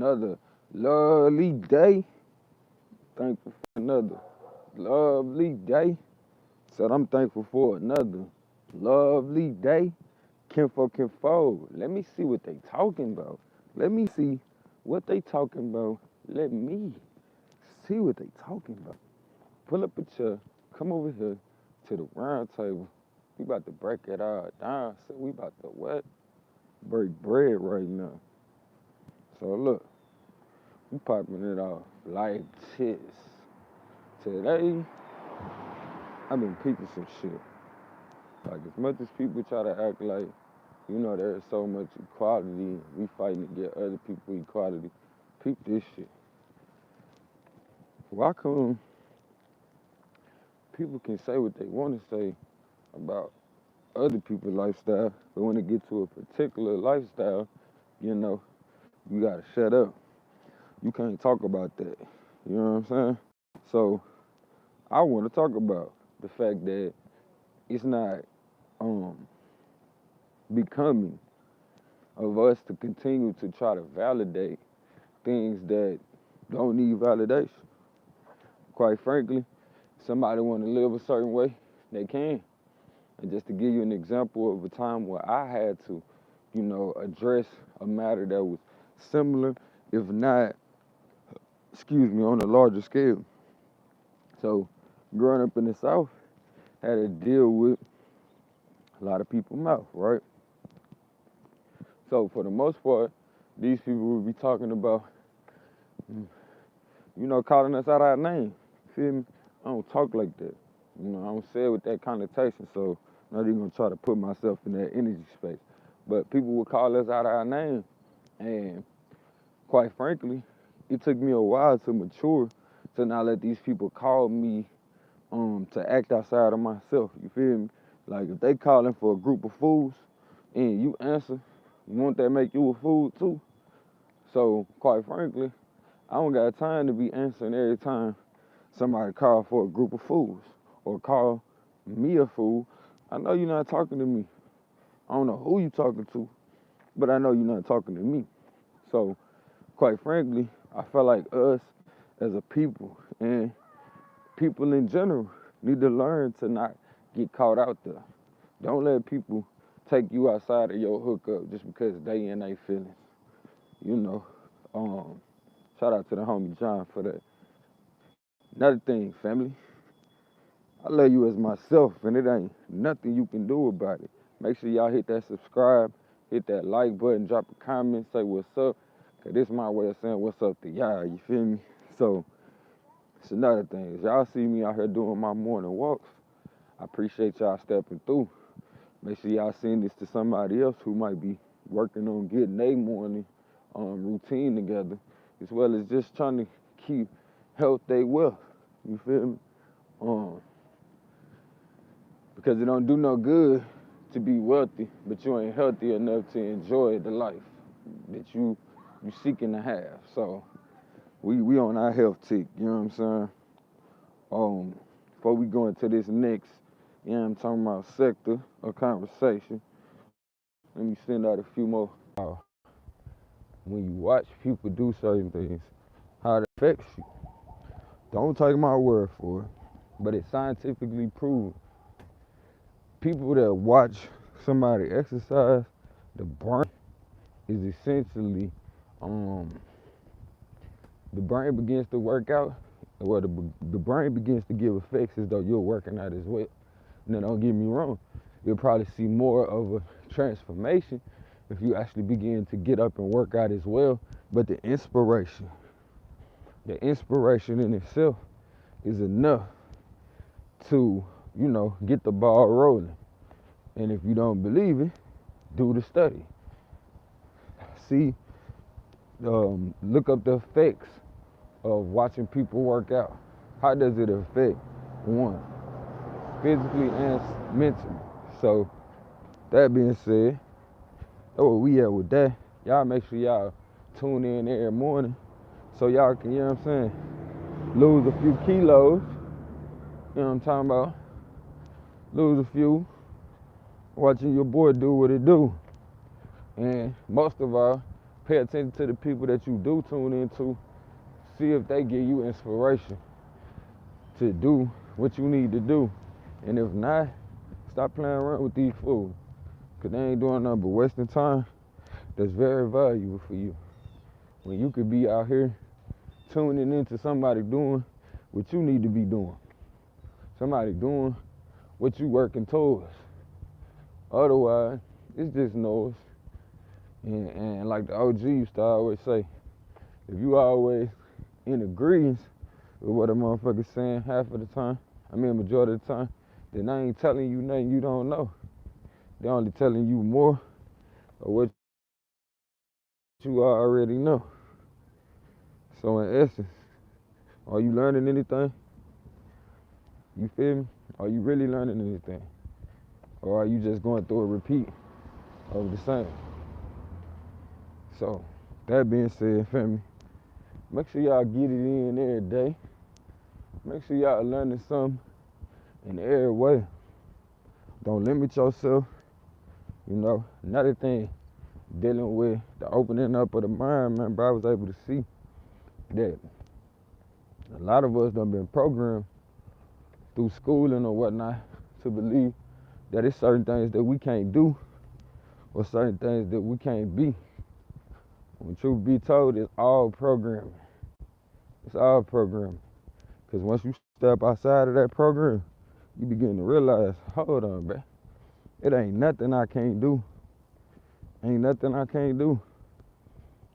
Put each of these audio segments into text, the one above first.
another lovely day. Thankful for another lovely day. Said I'm thankful for another lovely day. Kinfolk. Let me see what they talking about. Let me see what they talking about. Let me see what they talking about. Pull up a chair. Come over here to the round table. We about to break it all down. So we about to what? Break bread right now. So look, we popping it off like this. Today, I've been peeping some shit. Like as much as people try to act like, there's so much equality, we fighting to get other people equality. Peep this shit. Why come people can say what they want to say about other people's lifestyle, but when it gets to a particular lifestyle, you gotta shut up. You can't talk about that. You know what I'm saying? So I want to talk about the fact that it's not um, becoming of us to continue to try to validate things that don't need validation. Quite frankly, somebody want to live a certain way, they can. And just to give you an example of a time where I had to, address a matter that was similar, if not, on a larger scale. So, growing up in the South, had to deal with a lot of people's mouth, right? So, for the most part, these people would be talking about, calling us out our name. Feel me? I don't talk like that. I don't say it with that connotation, so I'm not even gonna try to put myself in that energy space. But people would call us out our name, and quite frankly, it took me a while to mature to not let these people call me to act outside of myself. You feel me? Like if they calling for a group of fools and you answer, you want that make you a fool too? So quite frankly, I don't got time to be answering every time somebody call for a group of fools or call me a fool. I know you're not talking to me. I don't know who you talking to, but I know you're not talking to me. So quite frankly, I feel like us as a people and people in general need to learn to not get caught out there. Don't let people take you outside of your hookup just because they in their feelings. You know, shout out to the homie John for that. Another thing, family, I love you as myself, and it ain't nothing you can do about it. Make sure y'all hit that subscribe, hit that like button, drop a comment, say what's up, because this is my way of saying what's up to y'all, you feel me? So, it's another thing. As y'all see me out here doing my morning walks, I appreciate y'all stepping through. Make sure y'all send this to somebody else who might be working on getting their morning routine together, as well as just trying to keep health they wealth. You feel me? Because it don't do no good to be wealthy, but you ain't healthy enough to enjoy the life that you seeking to have. So we on our health tick, you know what I'm saying? Before we go into this next, I'm talking about sector of conversation, let me send out a few more. When you watch people do certain things, how it affects you. Don't take my word for it, but it's scientifically proven. People that watch somebody exercise, the brain is essentially, the brain begins to work out, or the brain begins to give effects as though you're working out as well. Now, don't get me wrong, you'll probably see more of a transformation if you actually begin to get up and work out as well. But the inspiration in itself is enough to, get the ball rolling. And if you don't believe it, do the study. See, look up the effects of watching people work out. How does it affect one, physically and mentally? So, that being said, that's where we at with that. Y'all make sure y'all tune in every morning so y'all can, lose a few kilos. You know what I'm talking about? Lose a few. Watching your boy do what it do. And most of all, Pay attention to the people that you do tune into. See if they give you inspiration to do what you need to do. And if not, stop playing around with these fools. Cause they ain't doing nothing but wasting time. That's very valuable for you. When you could be out here tuning into somebody doing what you need to be doing. Somebody doing what you working towards. Otherwise, it's just noise. And like the OG used to always say, if you always in agreement with what a motherfucker's saying half of the time, majority of the time, then I ain't telling you nothing you don't know. They're only telling you more of what you already know. So in essence, are you learning anything? You feel me? Are you really learning anything? Or are you just going through a repeat of the same? So, that being said, family, make sure y'all get it in every day. Make sure y'all learning something in every way. Don't limit yourself. You know, another thing, dealing with the opening up of the mind, man, bro, I was able to see that a lot of us done been programmed through schooling or whatnot to believe that it's certain things that we can't do or certain things that we can't be. When truth be told, it's all programming. It's all programming. Because once you step outside of that program, you begin to realize, hold on, man, it ain't nothing I can't do. Ain't nothing I can't do.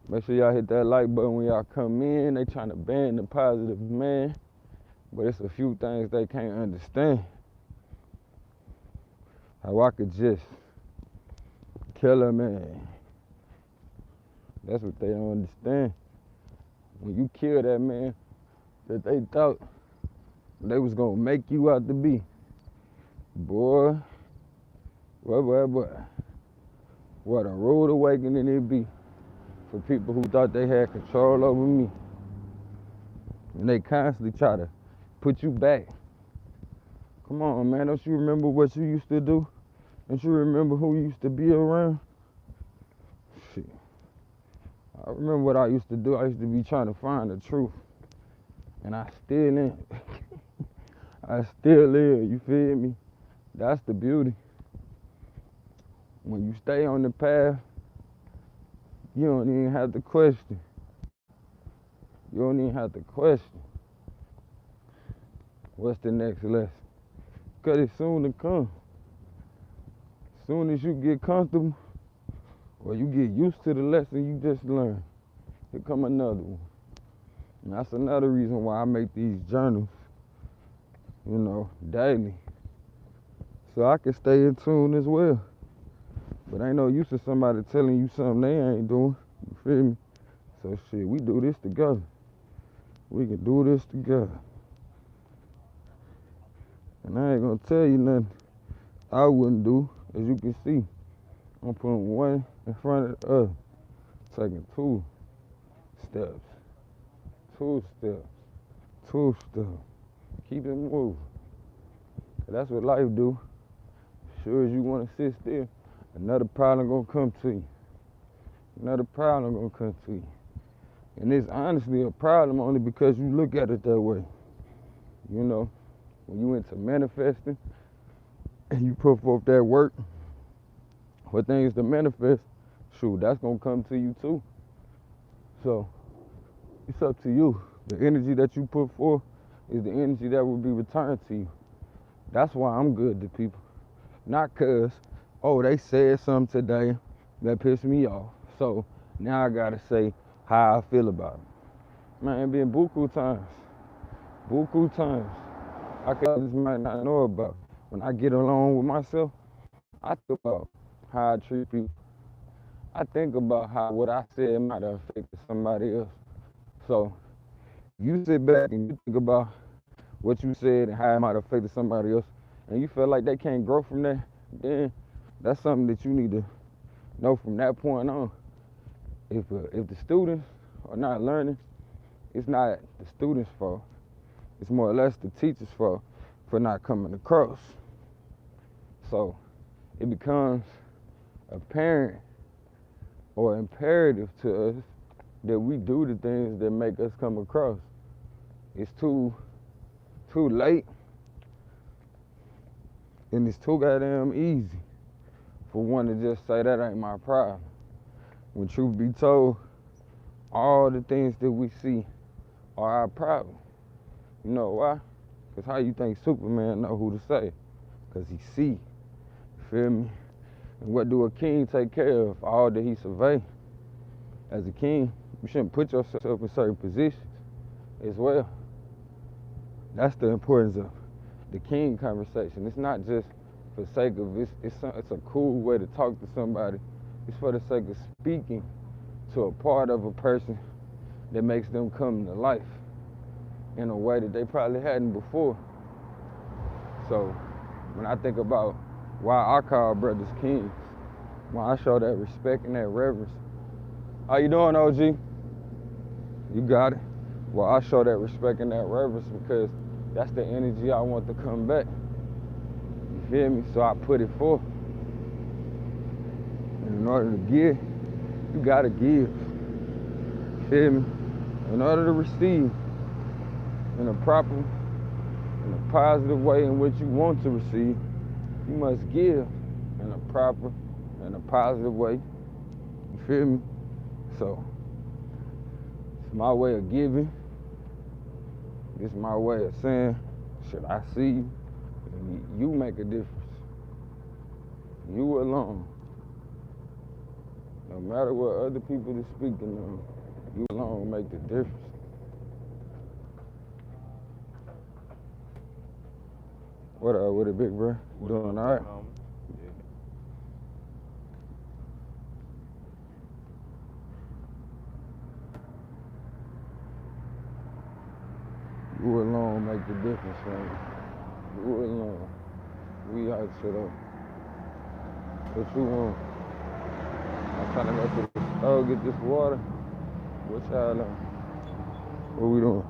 Make sure y'all hit that like button when y'all come in. They trying to ban the positive man, but it's a few things they can't understand. How I could just kill a man. That's what they don't understand. When you kill that man that they thought they was gonna make you out to be, boy, what a rude awakening it be for people who thought they had control over me. And they constantly try to put you back. Come on, man, don't you remember what you used to do? Don't you remember who you used to be around? Shit. I remember what I used to do. I used to be trying to find the truth. And I still am. I still live, you feel me? That's the beauty. When you stay on the path, you don't even have to question. You don't even have to question. What's the next lesson? Because it's soon to come. As soon as you get comfortable, or you get used to the lesson you just learned, here come another one. And that's another reason why I make these journals, you know, daily. So I can stay in tune as well. But ain't no use of somebody telling you something they ain't doing. You feel me? So shit, we do this together. We can do this together. And I ain't gonna tell you nothing I wouldn't do. As you can see, I'm putting one in front of the other. Taking 2 steps. 2 steps. 2 steps. Keep it moving. That's what life do. Sure as you wanna sit still, another problem gonna come to you. Another problem gonna come to you. And it's honestly a problem only because you look at it that way. You know, when you into manifesting and you put forth that work for things to manifest, shoot, that's gonna come to you too. So it's up to you. The energy that you put forth is the energy that will be returned to you. That's why I'm good to people. Not cause, oh, they said something today that pissed me off. So now I gotta say how I feel about it. Man, been buku times. Buku times. I could others might not know about. When I get along with myself, I think about how I treat people. I think about how what I said might have affected somebody else. So you sit back and you think about what you said and how it might have affected somebody else, and you feel like they can't grow from that, then that's something that you need to know from that point on. If the students are not learning, it's not the students' fault. It's more or less the teacher's fault for not coming across. So it becomes apparent or imperative to us that we do the things that make us come across. It's too late, and it's too goddamn easy for one to just say that ain't my problem. When truth be told, all the things that we see are our problem. You know why? Because how you think Superman know who to say? Because he see. You feel me? And what do a king take care of? All that he survey. As a king, you shouldn't put yourself in certain positions as well. That's the importance of the king conversation. It's not just for the sake of it's a cool way to talk to somebody. It's for the sake of speaking to a part of a person that makes them come to life in a way that they probably hadn't before. So when I think about why I call brothers kings, why I show that respect and that reverence. How you doing, OG? You got it. Well, I show that respect and that reverence because that's the energy I want to come back. You feel me? So I put it forth. And in order to give, you gotta give. You feel me? In order to receive in a proper, in a positive way in which you want to receive, you must give in a proper, in a positive way. You feel me? So, it's my way of giving. It's my way of saying, should I see you? And you make a difference. You alone. No matter what other people are speaking on, you alone make the difference. What up with it, big bro? You doing all right? Yeah. You alone make the difference, man. You alone. We out shit up. What you want? I'm trying to go to the store, get this water. What y'all on? What we doing?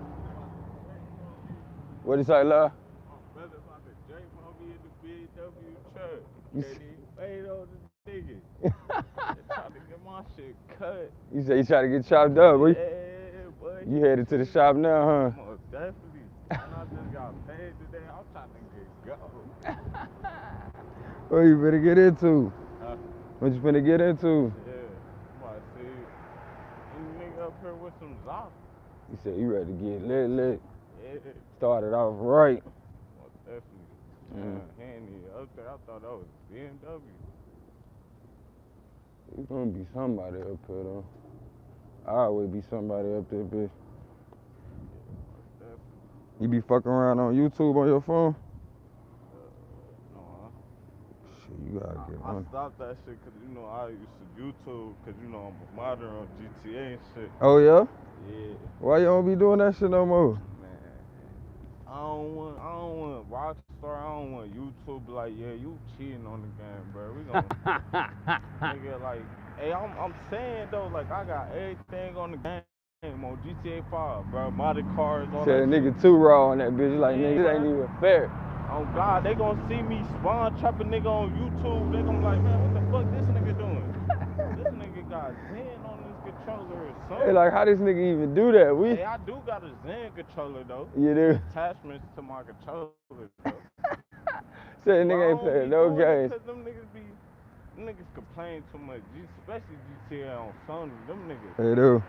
What you say, love? Brother about to Drake Moby in the BMW truck. You Can't even wait on the nigga. They trying to get my shit cut. You say you try to get chopped up, boy? Yeah, boy. You headed to the shop now, huh? Most definitely. And I just got paid today. I'm trying to get go. What you finna get into? Huh? What you finna get into? Yeah. I'm about to see any nigga up here with some Zop. You said you ready to get lit. Yeah. Started off right. Most definitely. Mm. Handy up there. I thought that was BMW. It's gonna be somebody up here though. I always be somebody up there, bitch. Definitely. You be fucking around on YouTube on your phone? No, huh? Shit, you gotta get I on. stopped that shit because, you know, I used to YouTube because, you know, I'm a modder on GTA and shit. Oh yeah? Yeah. Why you don't be doing that shit no more? Man, I don't want Rockstar, I don't want YouTube be like, yeah, you cheating on the game, bro. We gonna, nigga, like, hey, I'm saying though, like, I got everything on the game on GTA 5, bro. Modded cars, all Said a that nigga shit. too raw on that bitch. Like, Yeah, nigga, this ain't bro. even fair. Oh God, they gonna see me spawn trap a nigga on YouTube. They gonna be like, man, what the fuck this nigga doing? This nigga got Zen on this controller or something. Hey, like, how this nigga even do that? Hey, I do got a Zen controller though. You do? Attachments to my controller though. Said nigga ain't playing no games. Cause them niggas complain too much, especially GTA on Sony. Them niggas. They do.